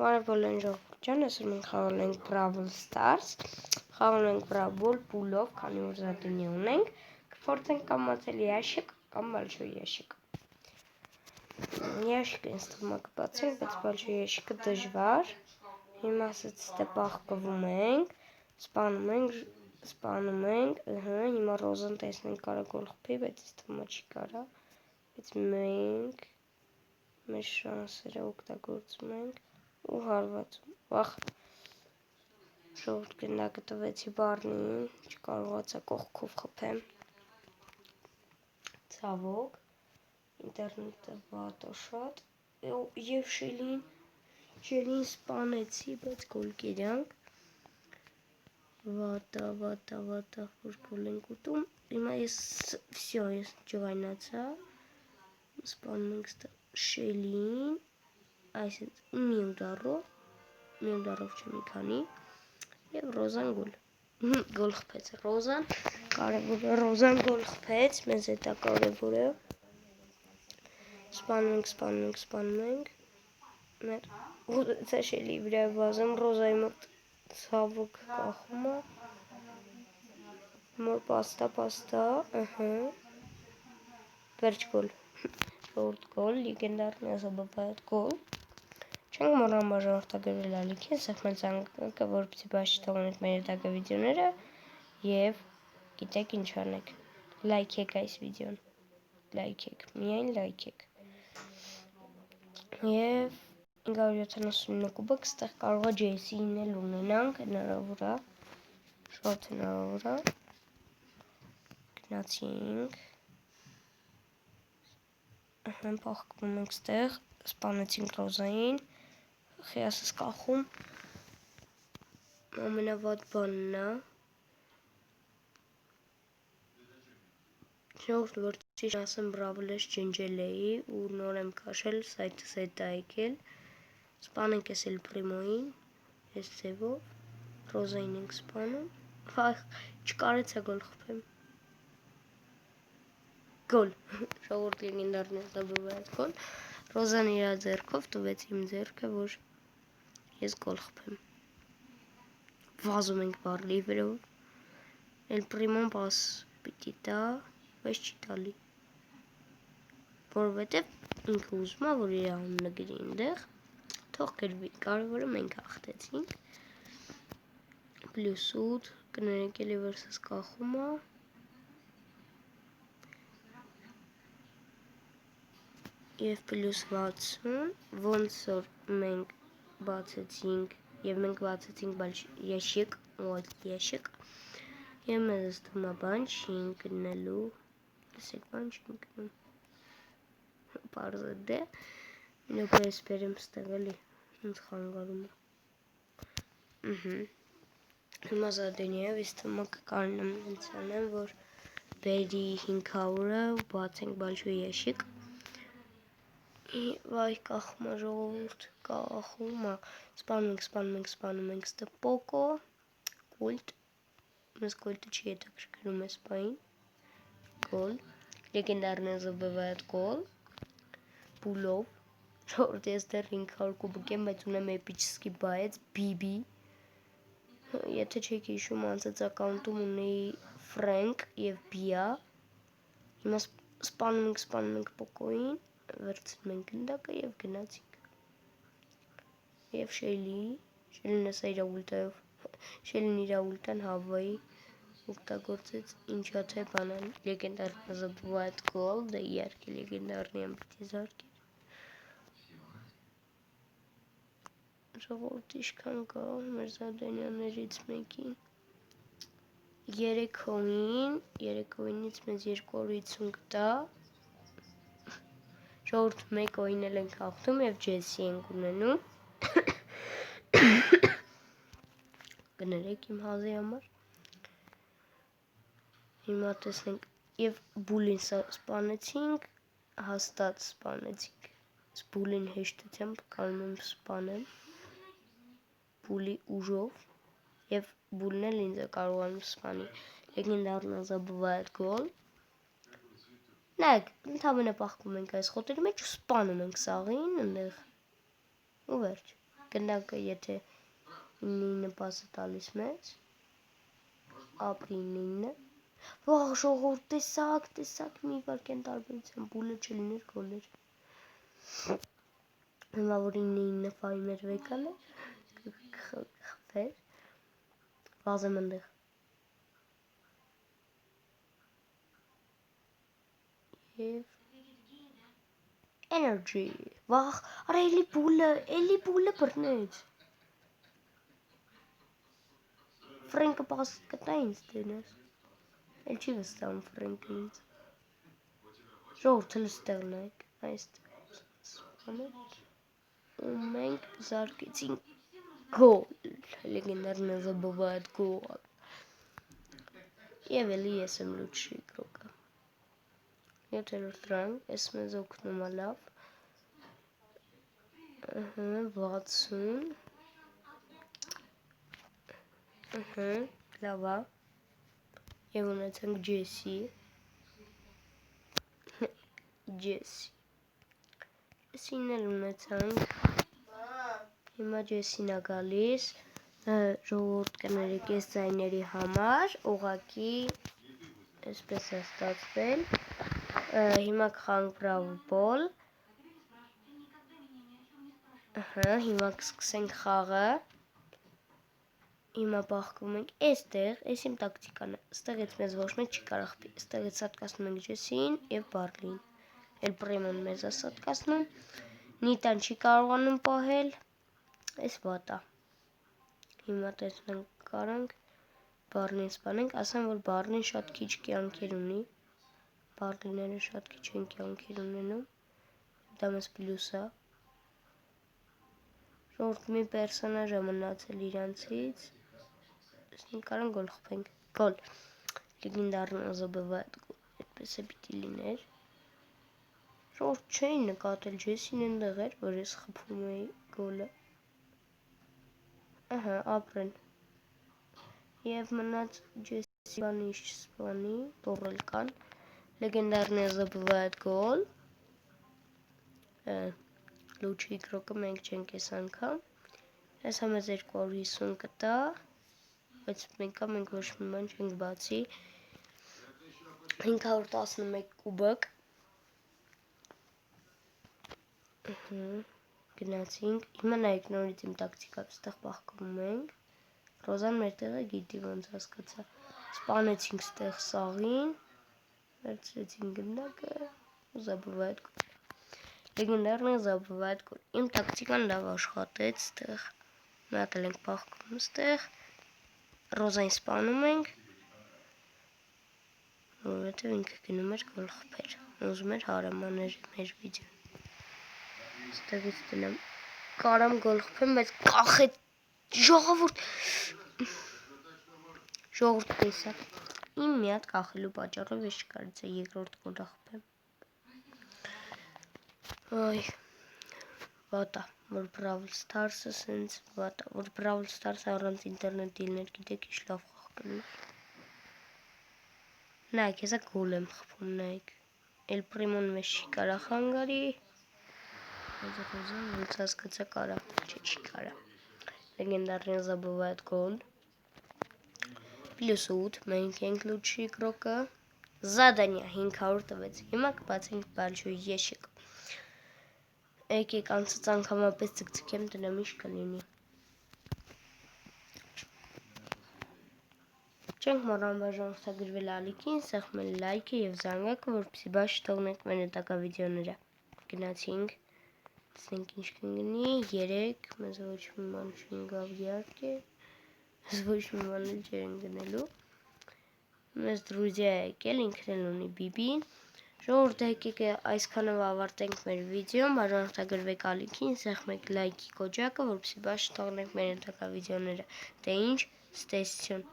Բարևոլ են ժողովուրդ ջան, այսօր մենք խաղալ ենք Brawl Stars, խաղալ ենք Brawl Pool-ով, քանի որ զատինի ունենք, կփորձենք կամ մացել ящик, կամ большой ящик։ Ящик ինձ թվում է կբացենք, բայց большой ящик-ը դժվար։ Հիմա ասած դե պահպվում ենք, սպանում ենք, հիմա Ռոզան տեսնենք կարա գոլ խփի, բայց ինձ թվում է չի կարա, բայց մենք մեր շանսերը օգտագործում ենք ու հարվածում, վախ, ժողովուրդ գնդակը տվեցի բառնին, չկարողացա կողքով խփեմ, ցավոք, ինտերնետը վատա շատ, և շելին սպանեցի, բայց գոլ կերյանք, վատա, որ գոլ ենք ուտում, հիմա ես ջղայնացա, սպանում ենք ստեղ շելին, այսինք մի ուդարով չէ մի քանի, և Ռոզան գոլ խփեց, Ռոզան կարևոր է, Ռոզան գոլ խփեց, մեզ հետ է կարևորը, սպանում ենք, ուղղեցա շելի վրա վազեմ, Ռոզայի մոտ ցավոք կախում է, մոր պաստա, վերջ գոլ, գոլ, լեգենդարный забывает գոլ, չենք մոռանում բաժանորդագրվել ալիքին, սեղմել զանգակը, որպեսզի բաց չթողնեք մեր հետագա վիդեոները և գիտեք ինչ անեք, լայքեք այս վիդեոն, միայն լայքեք և 579 կուբակ, ստեղ կարող է Ջեսին էլ ունենանք, հնարավոր է, շատ հնարավոր է, գնացինք, պահկվում ենք ստեղ, սպանեցինք Ռոզային, խիասս կախում, ամենավատ բանն է, ժողովուրդ որ ճիշտ ասեմ Brawl-ս ջնջել էի ու նոր եմ քաշել, սայթս հետ է եկել, սպանենք ես էլ Պրիմոյին, այս ձևով, Ռոզային ենք սպանում, չկարեցա գոլ խփեմ, գոլ, ժողովուրդ լեգենդարный забывает գոլ, Ռոզան իր ձեռքով տվեց իմ ձեռքը, որ ես գոլ խփեմ, վազում ենք բառլի վրով, էլ Պրիմոն պաս պիտի տա, բայց չի տալի, որովհետև ինքը ուզում է, որ իր անունը գրի այնտեղ, թող գրվի, կարևորը մենք հաղթեցինք, +8, կներեք էլի վերսս կախում է, և +60, ոնց որ մենք բացեցինք, և մենք բացեցինք ящик, և մեզ թվում է բան չենք գնելու, լսեք բան չենք գնում, պարզ է դե, մինոք ես բերեմ ստեղ էլի, ինձ խանգարում է, հիմա զադենիև ես թվում է կկարնեմ ինցանեմ, որ բերի 500-ը ու բացենք большой ящик, վայ կախում է ժողովուրդ, սպանում ենք ստեղ պոկո, կոլտ, մեզ կոլտը չի հետաքրքրում ես պային, գոլ, լեգենդարный забывает գոլ, պուլով, ժողովուրդ ես դեռ 500 կուբակ եմ, բայց ունեմ էպիչսկի բայց, բիբի, եթե չեք հիշում անցած ակաունտում ունեի Ֆրենկ և Բիա, հիմա սպանում ենք պոկոյին, վերցնում ենք գնդակը և գնացինք, և շելին ասա իր ուլտայով, շելին իր ուլտան հավայի, օգտագործեց ինչա թե բանան, լեգենդարный забывает գոլ, դա իհարկե լեգենդարный եմ պիտի զարկեր, ժողովուրդ իշքան կա մեր զադենյաներից մեկին, 3 հոյինից մեզ 250 կտա, ժողովուրդ մեկ հոյին էլ ենք հաղթում և Ջեսի ենք ունենում, կներեք իմ հազի համար, հիմա տեսնենք և բուլին սպանեցինք, հաստատ սպանեցինք, բուլին հեշտությամբ կարում եմ սպանել, բուլի ուժով, և բուլն էլ ինձ է կարողանում սպանի, լեգենդարный забывает գոլ, նայեք, ընդամենը պահկում ենք այս խոտերի մեջ ու սպանում ենք սաղին ընդեղ, ու վերջ, գնանք եթե 9 պասը տալիս մեզ, ապրի 9, վաղ ժողովուրդ տեսակ մի վարկեն տարբերության բուլը չլիներ գոլեր, հիմա որ 9 ֆայի մեր վեկան է, կխվեր, վազեմ ընդեղ, և energy, վաղ, արա էլի բուլը բրնեց, Ֆրենկը պաս կտա ինձ դենես, էլ չի վստահում Ֆրենկը ինձ, ժողորդը լստեղ նայք, այստեղ, ու մենք զարկեցինք գոլ, լեգենդարն զբովայդ գոլ, և էլի ես եմ լուչի գրոկը, 7-րդ ռանկ, ես մեզ օգնում է լավ, 60, լավա, և ունեցանք Ջեսին էլ ունեցանք, հիմա Ջեսին է գալիս, ժողորդ կներեք ես ձայների համար, ուղակի, այսպես է ստացվել, հիմա կխանք բրավո բոլ, հիմա կսկսենք խաղը, հիմա բախկում ենք այստեղ, այս իմ տակտիկան է, ստեղից մեզ ոչ մեկ չի կարող խփի, ստեղից սատկացնում ենք Ջեսին և Բարլին, էլ պրեմոն մեզ է սատկացնում, Նիտան չի կարողանում պահել, այս վատ է, հիմա տեսնենք կարանք, Բարլին սպանենք, ասեմ որ Բարլին շատ քիչ կյանքեր ունի, Բարլիները շատ քիչ են կյանքեր ունենում, դա մեզ պլյուս է, ժողորդ մի պերսոնաժ է մնացել իրանցից, կարան գոլ խփենք, գոլ, լեգենդարն զբովայդ գոլ, այդպես է պիտի լիներ, ժողորդ չէին նկատել, Ջեսին ընդեղ էր, որ ես խփում էի գոլը, ապրեն, և մնաց Ջեսի բանի չսպանի, տորել կան, լեգենդարն զբովայդ գոլ, լուչի գրոկը մենք չենք ես անգամ, ես համեզ 250 կտա, բայց մենք ոչ մի բան չենք բացի, 511 կուբակ, գնացինք, հիմա նայեք նորից իմ տակտիկա, ստեղ պահկվում ենք, Ռոզան մեր տեղը գիտի ոնց հասկացա, սպանեցինք ստեղ սաղին, վերցրեցինք գնդակը, զաբովայդ գոլ, լեգենդարն զաբովայդ գոլ, իմ տակտիկան լավ աշխատեց ստեղ, մեկ էլ ենք պահկվում ստեղ, Ռոզային սպանում ենք, որովհետև ինքը գնում էր գոլ խփեր, ուզում էր հարամաներ մեր վիդեոն, ստեղից դնեմ, կարամ գոլ խփեմ, բայց կախեց, ժողորդ տեսակ, իմ մի հատ կախելու պատճառով ես չկարեցա երկրորդ գոլը խփեմ, այ, վատա, որ Brawl Stars-ը սենց վատա, որ Brawl Stars-ը առանց ինտերնետի լիներ, գիտեք ինչ լավ խաղ կլիներ, նայք, հեսա գոլ եմ խփում, նայք, էլ պրիմոն մեզ չի կարա խանգարի, ոնց հասկացա կարա, չի կարա, լեգենդարն զաբովայդ գոլ, պլյուս 8, մենք ենք լուչի գրոկը, զադանյա 500 տվեց, հիմա կբացենք բալչոյի եշիկ, եկեք անցած անգամապես ծկծկեմ տնեմ ինչ կլինի, չենք մոռանում բաժանորդագրվել ալիքին, սեղմել լայքը և զանգակը, որպեսզի բաց չթողնենք մեր հետագա վիդեոները, գնացինք, տեսնենք ինչ կգնի, 3, մեզ ոչ մի բան չընկավ իհարկե, մեզ ոչ մի բան էլ չեն գնելու, մեզ դրուզիա է եկել, ինքն էլ ունի բիբի, ժողովուրդ եկեք այսքանով ավարտենք մեր վիդեոն, բաժանորդագրվեք ալիքին, սեղմեք լայքի կոճակը, որպեսզի բաց չթողնենք մեր հետագա վիդեոները, դե ինչ, ստեսություն